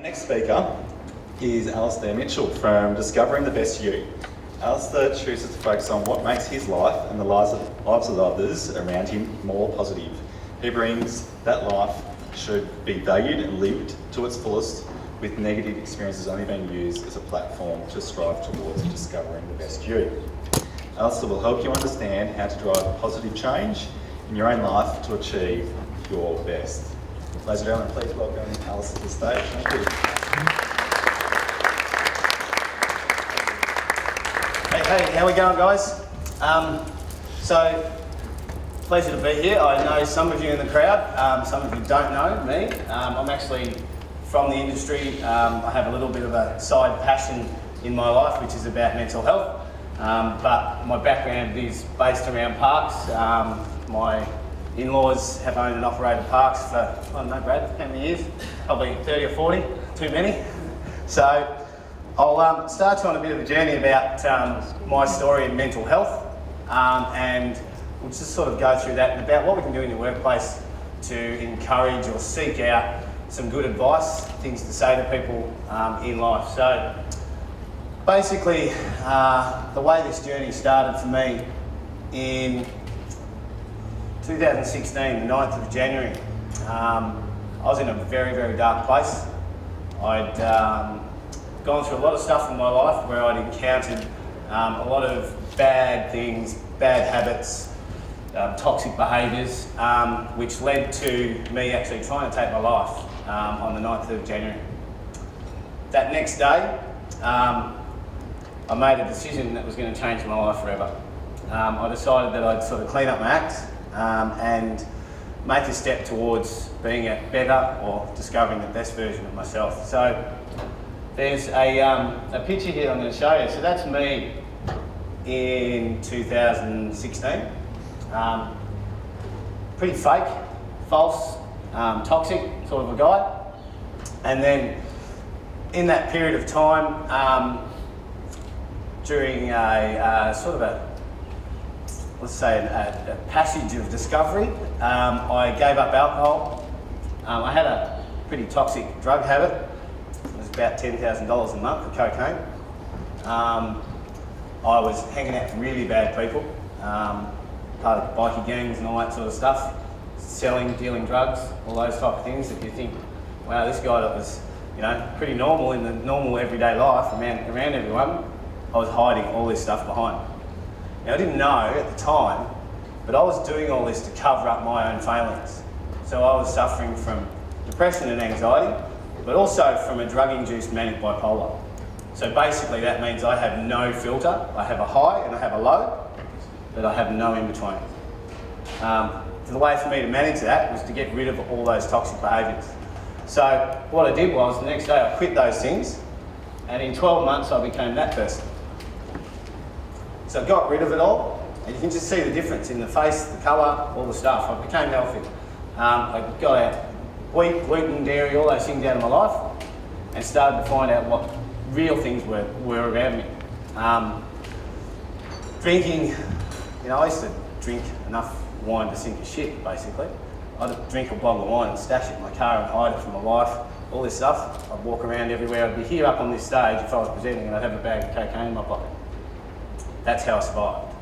Our next speaker is Alistair Mitchell from Discovering the Best You. Alistair chooses to focus on what makes his life and the lives of others around him more positive. He brings that life should be valued and lived to its fullest, with negative experiences only being used as a platform to strive towards discovering the best you. Alistair will help you understand how to drive positive change in your own life to achieve your best. Ladies and gentlemen, please welcome Alistair to the stage. Thank you. Hey, how we going, guys? So, pleasure to be here. I know some of you in the crowd, some of you don't know me. I'm actually from the industry. I have a little bit of a side passion in my life, which is about mental health. But my background is based around parks. My in-laws have owned and operated parks for, I don't know, Brad, how many years? Probably 30 or 40, too many. So I'll start you on a bit of a journey about my story in mental health, and we'll just sort of go through that and about what we can do in your workplace to encourage or seek out some good advice, things to say to people in life. So basically, the way this journey started for me in 2016, the 9th of January, I was in a very, very dark place. I'd gone through a lot of stuff in my life where I'd encountered a lot of bad things, bad habits, toxic behaviours, which led to me actually trying to take my life on the 9th of January. That next day, I made a decision that was going to change my life forever. I decided that I'd sort of clean up my act and make a step towards being a better or discovering the best version of myself. So there's a picture here I'm going to show you. So that's me in 2016. Pretty fake, false, toxic sort of a guy. And then in that period of time, during a sort of a, let's say, a passage of discovery, I gave up alcohol. I had a pretty toxic drug habit. It was about $10,000 a month for cocaine. I was hanging out with really bad people, part of bikie gangs and all that sort of stuff, selling, dealing drugs, all those type of things that you think, wow, this guy that was, you know, pretty normal in the normal everyday life around everyone, I was hiding all this stuff behind. Now, I didn't know at the time, but I was doing all this to cover up my own failings. So I was suffering from depression and anxiety, but also from a drug-induced manic bipolar. So basically that means I have no filter. I have a high and I have a low, but I have no in between. The way for me to manage that was to get rid of all those toxic behaviours. So what I did was, the next day I quit those things, and in 12 months I became that person. So I got rid of it all, and you can just see the difference in the face, the colour, all the stuff. I became healthy. I got out wheat, gluten, dairy, all those things out of my life, and started to find out what real things were around me. Drinking, you know, I used to drink enough wine to sink a ship, basically. I'd drink a bottle of wine and stash it in my car and hide it from my wife, all this stuff. I'd walk around everywhere. I'd be here up on this stage if I was presenting, and I'd have a bag of cocaine in my pocket. That's how I survived.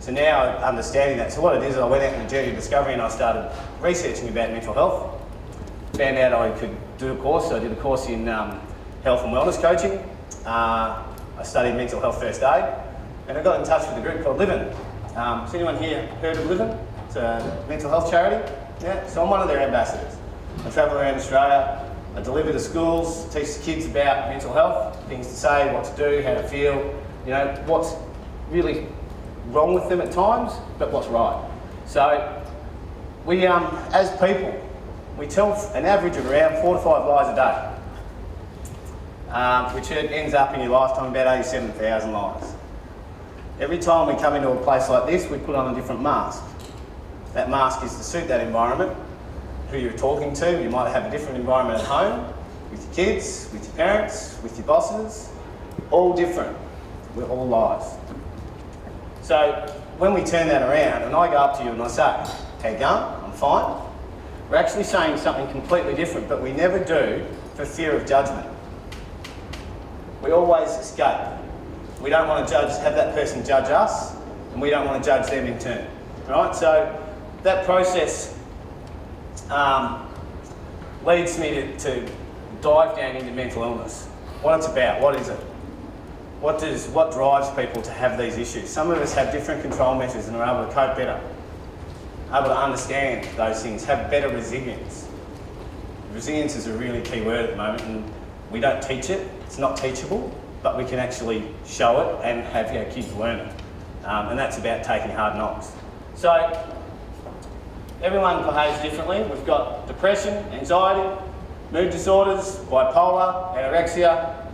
So now, understanding that, so what it is, I went out on a journey of discovery and I started researching about mental health. Found out I could do a course, so I did a course in health and wellness coaching. I studied mental health first aid, and I got in touch with a group called Livin'. Has anyone here heard of Livin'? It's a mental health charity. Yeah, so I'm one of their ambassadors. I travel around Australia, I deliver to schools, teach the kids about mental health, things to say, what to do, how to feel, you know, what's really wrong with them at times, but what's right. So we, as people, we tell an average of around 4 to 5 lies a day, which ends up in your lifetime about 87,000 lies. Every time we come into a place like this, we put on a different mask. That mask is to suit that environment, who you're talking to. You might have a different environment at home, with your kids, with your parents, with your bosses, all different. We're all lies. So when we turn that around and I go up to you and I say, how you going? I'm fine. We're actually saying something completely different, but we never do for fear of judgment. We always escape. We don't want to have that person judge us, and we don't want to judge them in turn. Right? So that process leads me to dive down into mental illness. What it's about, what is it? What drives people to have these issues? Some of us have different control measures and are able to cope better, able to understand those things, have better resilience. Resilience is a really key word at the moment, and we don't teach it. It's not teachable, but we can actually show it and have kids learn it. And that's about taking hard knocks. So everyone behaves differently. We've got depression, anxiety, mood disorders, bipolar, anorexia.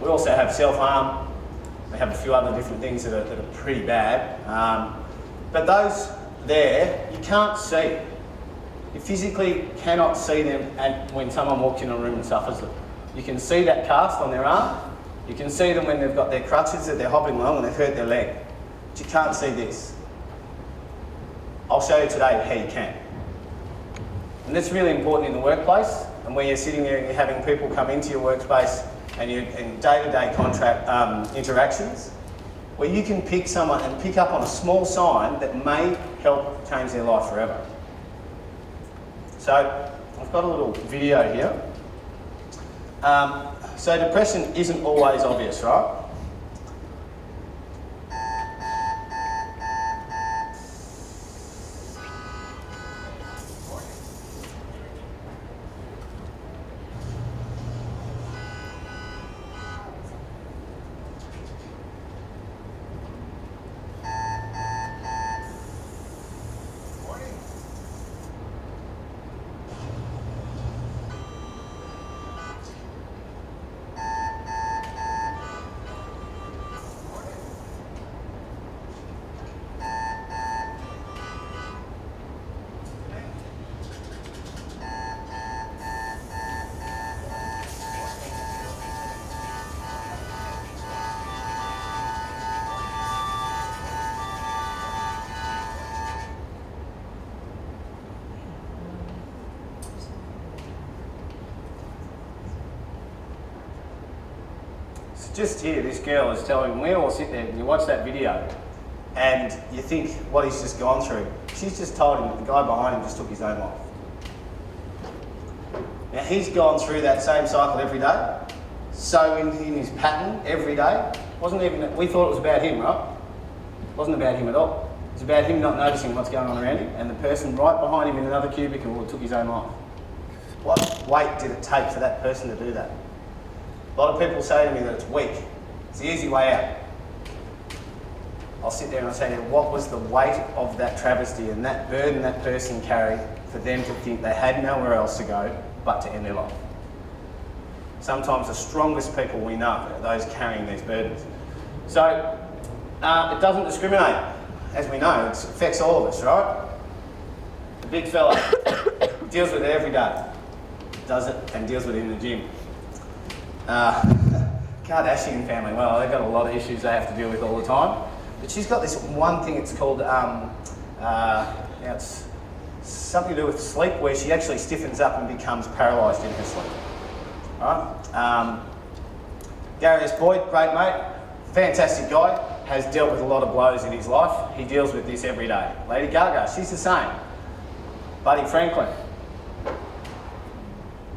We also have self-harm. We have a few other different things that are pretty bad. But those there, you can't see. You physically cannot see them when someone walks in a room and suffers them. You can see that cast on their arm. You can see them when they've got their crutches that they're hobbling along and they've hurt their leg. But you can't see this. I'll show you today how you can. And that's really important in the workplace, and where you're sitting there and you're having people come into your workspace and you're in day-to-day interactions, where you can pick someone and pick up on a small sign that may help change their life forever. So I've got a little video here. So depression isn't always obvious, right? Just here, this girl is telling, we all sit there and you watch that video and you think what he's just gone through. She's just told him that the guy behind him just took his own life. Now he's gone through that same cycle every day, so in his pattern every day. We thought it was about him, right? It wasn't about him at all. It was about him not noticing what's going on around him, and the person right behind him in another cubicle took his own life. What weight did it take for that person to do that? A lot of people say to me that it's weak. It's the easy way out. I'll sit there and I'll say to them, what was the weight of that travesty and that burden that person carried for them to think they had nowhere else to go but to end their life? Sometimes the strongest people we know are those carrying these burdens. So it doesn't discriminate, as we know. It affects all of us, right? The big fella deals with it every day. Does it and deals with it in the gym. Kardashian family, well, they've got a lot of issues they have to deal with all the time. But she's got this one thing, it's called, it's something to do with sleep, where she actually stiffens up and becomes paralysed in her sleep. Right? Gary S. Boyd, great mate, fantastic guy, has dealt with a lot of blows in his life. He deals with this every day. Lady Gaga, she's the same. Buddy Franklin.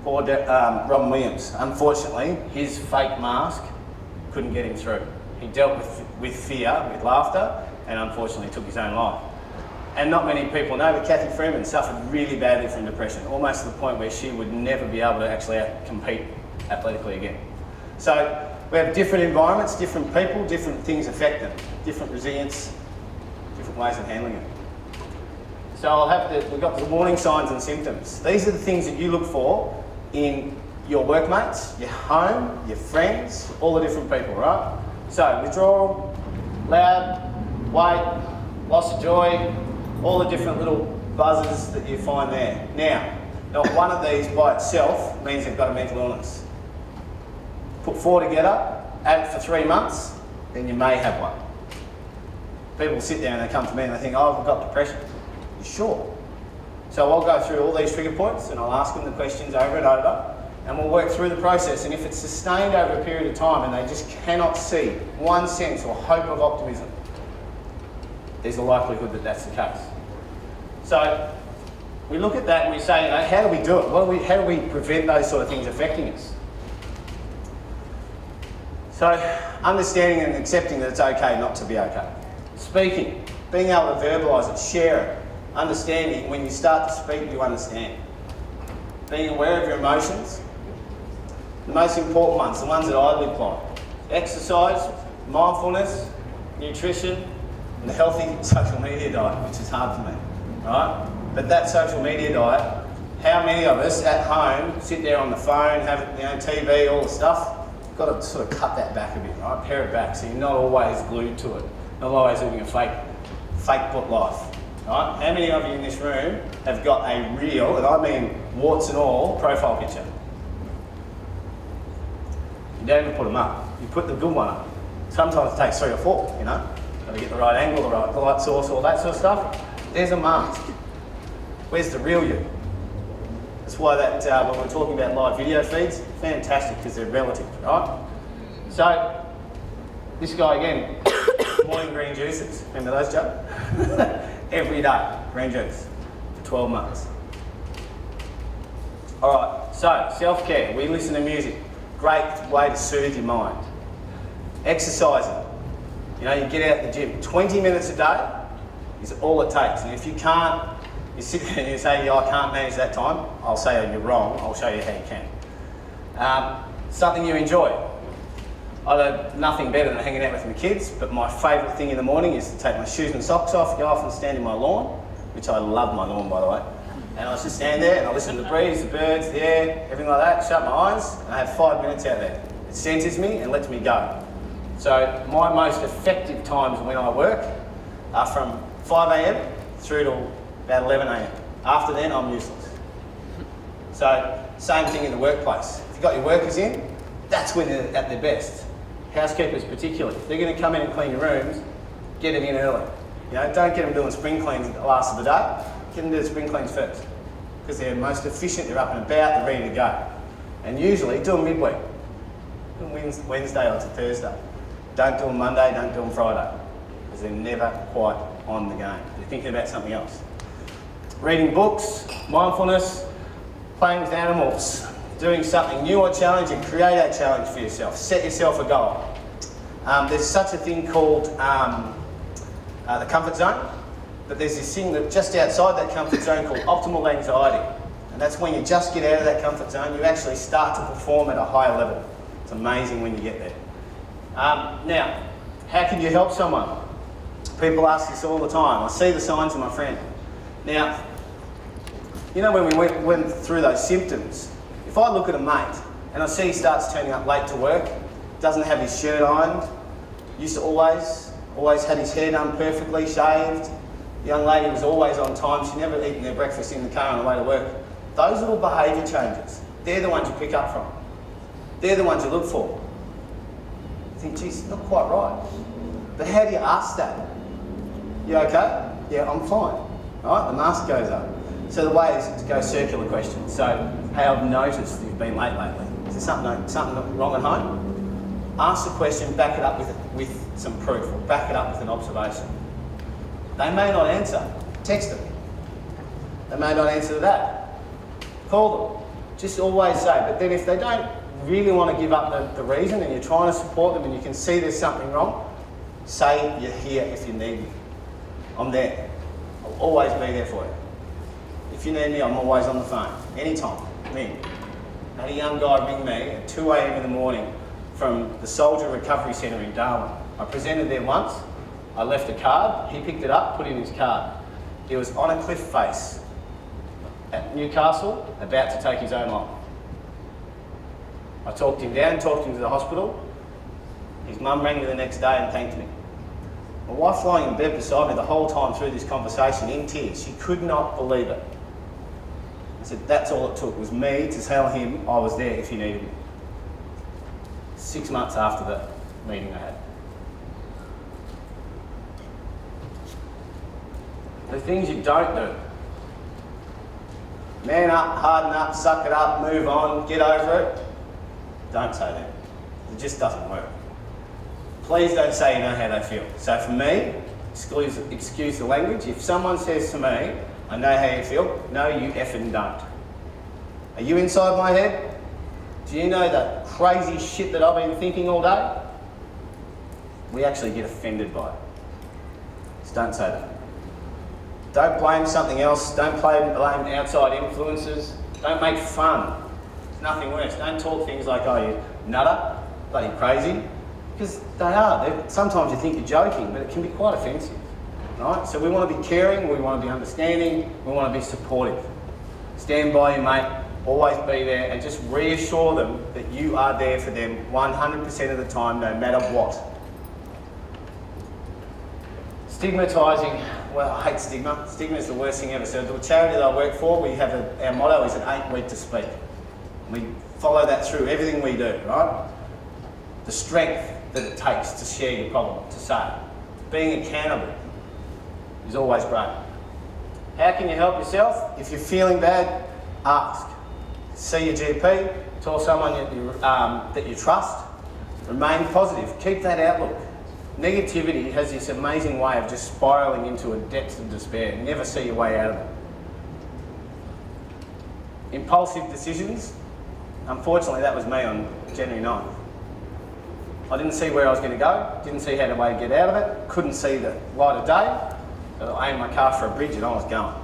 Poor Robin Williams. Unfortunately, his fake mask couldn't get him through. He dealt with fear, with laughter, and unfortunately took his own life. And not many people know, but Kathy Freeman suffered really badly from depression, almost to the point where she would never be able to actually compete athletically again. So we have different environments, different people, different things affect them, different resilience, different ways of handling it. So we've got the warning signs and symptoms. These are the things that you look for in your workmates, your home, your friends, all the different people, right? So withdrawal, loud, weight, loss of joy, all the different little buzzers that you find there. Now, not one of these by itself means they've got a mental illness. Put four together, add it for 3 months, then you may have one. People sit there and they come to me and they think, oh, I've got depression. You sure? So I'll go through all these trigger points and I'll ask them the questions over and over, and we'll work through the process. And if it's sustained over a period of time and they just cannot see one sense or hope of optimism, there's a likelihood that that's the case. So we look at that and we say, how do we do it? How do we prevent those sort of things affecting us? So understanding and accepting that it's okay not to be okay. Speaking, being able to verbalise it, share it. Understanding, when you start to speak, you understand. Being aware of your emotions. The most important ones, the ones that I live by. Exercise, mindfulness, nutrition, and a healthy social media diet, which is hard for me, right? But that social media diet, how many of us at home sit there on the phone, have TV, all the stuff? You've got to sort of cut that back a bit, right? Pare it back so you're not always glued to it, not always living a fake book life. Right? How many of you in this room have got a real, and I mean warts and all, profile picture? You don't even put them up. You put the good one up. Sometimes it takes 3 or 4, you know? Got to get the right angle, the right light source, all that sort of stuff. There's a mask. Where's the real you? That's why that when we're talking about live video feeds, fantastic because they're relative, right? So, this guy again, morning green juices. Remember those, Joe? Every day, green juice for 12 months. All right, so self-care. We listen to music. Great way to soothe your mind. Exercising. You know, you get out at the gym. 20 minutes a day is all it takes. And if you can't, you sit there and you say, I can't manage that time, I'll say, you're wrong. I'll show you how you can. Something you enjoy. I know nothing better than hanging out with my kids, but my favourite thing in the morning is to take my shoes and socks off, go off and stand in my lawn, which I love my lawn, by the way. And I just stand there and I listen to the breeze, the birds, the air, everything like that, shut my eyes, and I have 5 minutes out there. It centres me and lets me go. So my most effective times when I work are from 5 a.m. through to about 11 a.m. After then, I'm useless. So same thing in the workplace. If you've got your workers in, that's when they're at their best. Housekeepers particularly. If they're going to come in and clean your rooms, get them in early. You know, don't get them doing spring cleans at the last of the day. Get them to do the spring cleans first. Because they're most efficient, they're up and about, they're ready to go. And usually, do them midweek. Do them Wednesday or to Thursday. Don't do them Monday, don't do them Friday. Because they're never quite on the game. They're thinking about something else. Reading books, mindfulness, playing with animals, doing something new or challenging, create a challenge for yourself. Set yourself a goal. There's such a thing called the comfort zone, but there's this thing that just outside that comfort zone called optimal anxiety. And that's when you just get out of that comfort zone, you actually start to perform at a higher level. It's amazing when you get there. Now, how can you help someone? People ask this all the time. I see the signs of my friend. Now, you know when we went through those symptoms, if I look at a mate and I see he starts turning up late to work, doesn't have his shirt ironed, used to always had his hair done perfectly, shaved, the young lady was always on time, she never eaten their breakfast in the car on the way to work. Those little behaviour changes, they're the ones you pick up from. They're the ones you look for. You think, geez, not quite right. But how do you ask that? You okay? Yeah, I'm fine. Right? The mask goes up. So the way is to go circular questions. So, hey, I've noticed that you've been late lately. Is there something wrong at home? Ask the question, back it up with some proof, or back it up with an observation. They may not answer. Text them. They may not answer to that. Call them. Just always say. But then if they don't really want to give up the reason and you're trying to support them and you can see there's something wrong, say you're here if you need me. I'm there. I'll always be there for you. If you need me, I'm always on the phone. Anytime. Me. I had a young guy ring me at 2 a.m. in the morning from the Soldier Recovery Centre in Darwin. I presented there once. I left a card. He picked it up, put in his card. He was on a cliff face at Newcastle, about to take his own life. I talked him down, talked him to the hospital. His mum rang me the next day and thanked me. My wife lying in bed beside me the whole time through this conversation in tears. She could not believe it. I said, that's all it took, was me to tell him I was there if he needed me. 6 months after the meeting I had. The things you don't do. Man up, harden up, suck it up, move on, get over it. Don't say that. It just doesn't work. Please don't say you know how they feel. So for me, excuse the language. If someone says to me, I know how you feel, no, you effing don't. Are you inside my head? Do you know the crazy shit that I've been thinking all day? We actually get offended by it. Just don't say that. Don't blame something else. Don't blame outside influences. Don't make fun. There's nothing worse. Don't talk things like, oh, you nutter, bloody crazy. Because they are. Sometimes you think you're joking, but it can be quite offensive. Right? So we want to be caring, we want to be understanding, we want to be supportive. Stand by your mate, always be there, and just reassure them that you are there for them 100% of the time, no matter what. Stigmatising, well, I hate stigma. Stigma is the worst thing ever. So the charity that I work for, we have our motto is an 8 week to speak. We follow that through everything we do, right? The strength that it takes to share your problem, to say. Being accountable is always great. How can you help yourself? If you're feeling bad, ask. See your GP, tell someone that you trust. Remain positive, keep that outlook. Negativity has this amazing way of just spiralling into a depth of despair. Never see your way out of it. Impulsive decisions. Unfortunately, that was me on January 9th. I didn't see where I was going to go, didn't see how to way to get out of it, couldn't see the light of day, so I aimed my car for a bridge and I was going.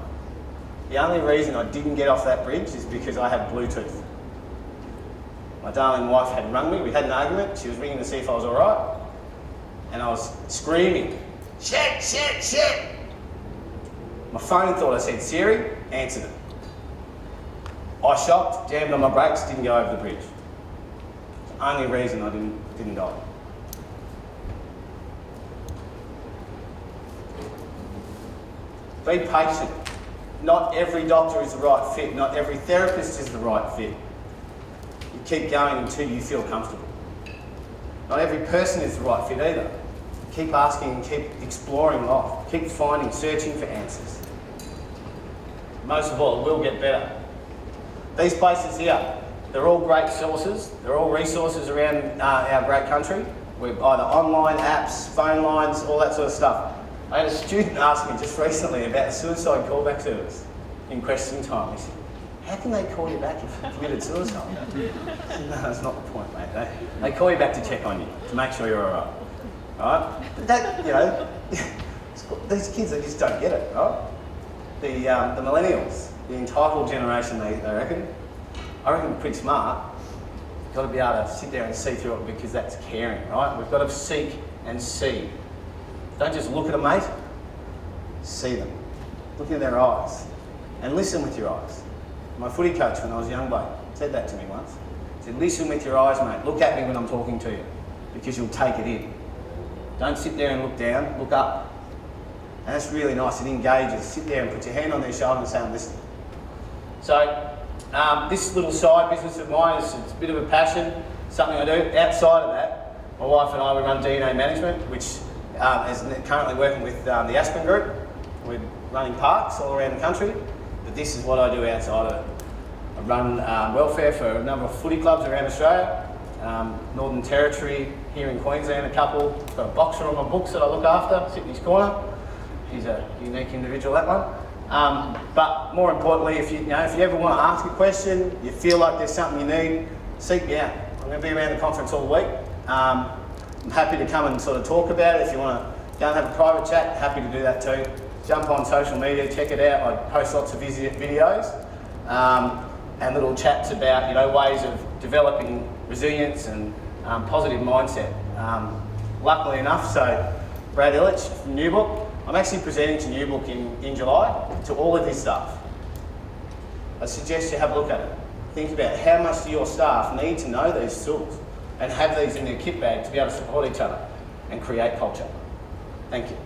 The only reason I didn't get off that bridge is because I had Bluetooth. My darling wife had rung me, we had an argument, she was ringing to see if I was alright, and I was screaming, shit, shit, shit! My phone thought I said Siri, answered it. I shocked, jammed on my brakes, didn't go over the bridge. It's the only reason I didn't die. Be patient. Not every doctor is the right fit. Not every therapist is the right fit. You keep going until you feel comfortable. Not every person is the right fit either. Keep asking and keep exploring life. Keep finding, searching for answers. Most of all, it will get better. These places here, they're all great sources. They're all resources around our great country. With either online apps, phone lines, all that sort of stuff. I had a student ask me just recently about a suicide callback service in question time. He said, how can they call you back if you committed suicide? I said, no, that's not the point, mate. They call you back to check on you, to make sure you're all right. Right? But that, you know, these kids, they just don't get it, right? The millennials, the entitled generation, they reckon, I reckon they're pretty smart. You've got to be able to sit there and see through it because that's caring, right? We've got to seek and see. Don't just look at a mate, see them. Look in their eyes and listen with your eyes. My footy coach when I was a young bloke said that to me once. He said, listen with your eyes, mate. Look at me when I'm talking to you because you'll take it in. Don't sit there and look down, look up. And that's really nice, it engages. Sit there and put your hand on their shoulder and say, I'm listening. So, this little side business of mine is it's a bit of a passion, something I do. Outside of that, my wife and I, we run DNA Management, which is currently working with the Aspen Group. We're running parks all around the country, but this is what I do outside of it. I run welfare for a number of footy clubs around Australia, Northern Territory, here in Queensland a couple. I've got a boxer on my books that I look after, sitting in his corner. He's a unique individual, that one. But more importantly, if you ever want to ask a question, you feel like there's something you need, seek me out. I'm going to be around the conference all week. I'm happy to come and sort of talk about it. If you want to go and have a private chat, happy to do that too. Jump on social media, check it out. I post lots of videos and little chats about ways of developing resilience and positive mindset. Luckily enough, so Brad Illich from New Book, I'm actually presenting to New Book in July to all of his staff. I suggest you have a look at it. Think about how much do your staff need to know these tools and have these in their kit bag to be able to support each other and create culture. Thank you.